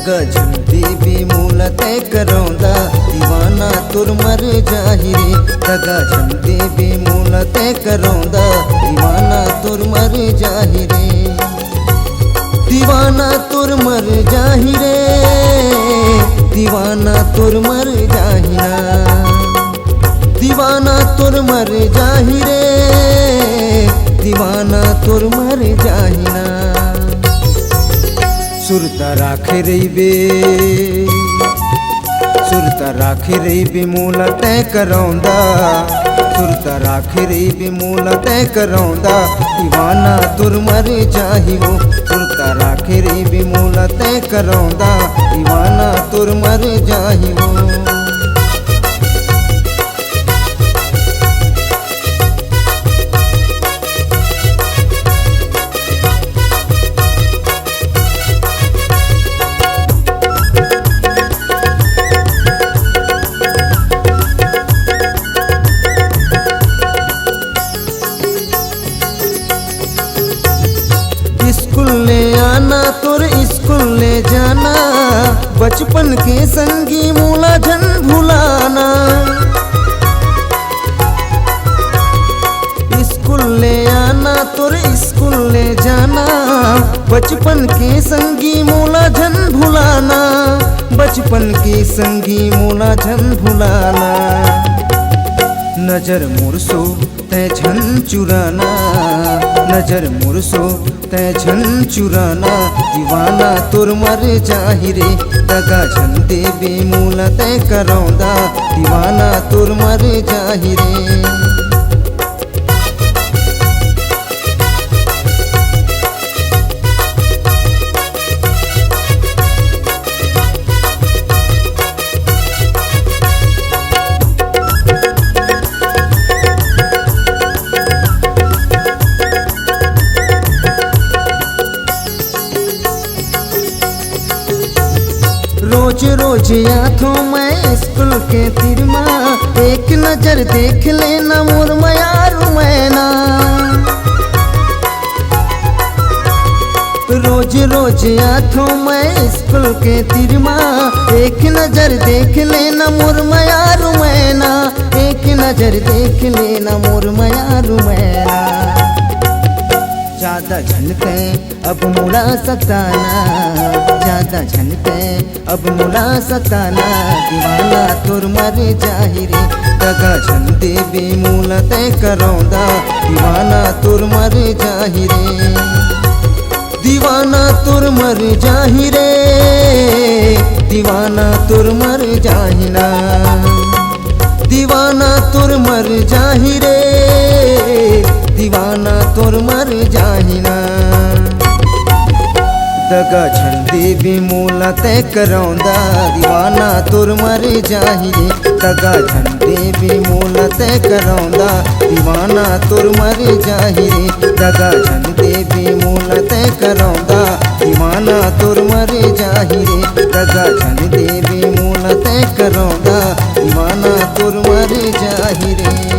दगा झंडी भी मूल तय करौंदा दीवाना तुर मर जाहि रे। दगा झंडी भी मूल तय करौंदा दीवाना तुर मर जाहि रे। दीवाना तुर मर जाहि रे, दीवाना तुर मर जाहि ना। दीवाना तुर मर जाहि रे, दीवाना तुर मर जाहि ना। सुरता राखे रहीबे, सुरता राखे रहीबे मूल तय करौंदा। सुरता राखे रहीबे मूल तय करौंदा दीवाना तुर मर जाहि वो। सुरता राखे रहीबे मूल तय करौंदा दीवाना तुर मर जाहि वो। स्कूल ले आना तुर स्कूल ले जाना, बचपन के संगी मूला झन भुलाना। स्कूल ले आना तुर स्कूल ले जाना, बचपन के संगी मूला झन भुलाना। बचपन के संगी मूला झन भुलाना। नजर मुरसो तय झन चुराना, नजर मुरसो तय झन चुराना दीवाना तुर मर जाहि रे। दगा झंडे भी मूल तय करौंदा दीवाना तुर मर जाहि रे। रोज रोज आँखों में स्कूल के तिरमा, एक नजर देख लेना मोर मयारू मैना। रोज रोज आँखों में स्कूल के तिरमा, एक नजर देख लेना मोर मयारू मैना। एक नजर देख लेना मोर मयारू मैना। ज्यादा झनके अब मुड़ा सताना, ज्यादा झनके अब मुड़ा सताना दीवाना तुर मर जाहि रे। दगा झंडे भी मूल तय करौंदा दीवाना तुर मर जाहि रे। दीवाना तुर मर जाहि रे, दीवाना तुर मर जाहि ना। दीवाना तुर मर जाहि रे, दीवाना तुर मर जाहि ना। दगा झंडे भी मूल तय करौंदा दीवाना तुर मर जाहि रे। दगा झंडे भी मूल तय करौंदा दीवाना तुर मर जाहि रे। दगा झंडे भी मूल तय करौंदा दीवाना तुर मर जाहि रे। दगा झंडे भी मूल तय करौंदा दीवाना तुर मर जाहि रे।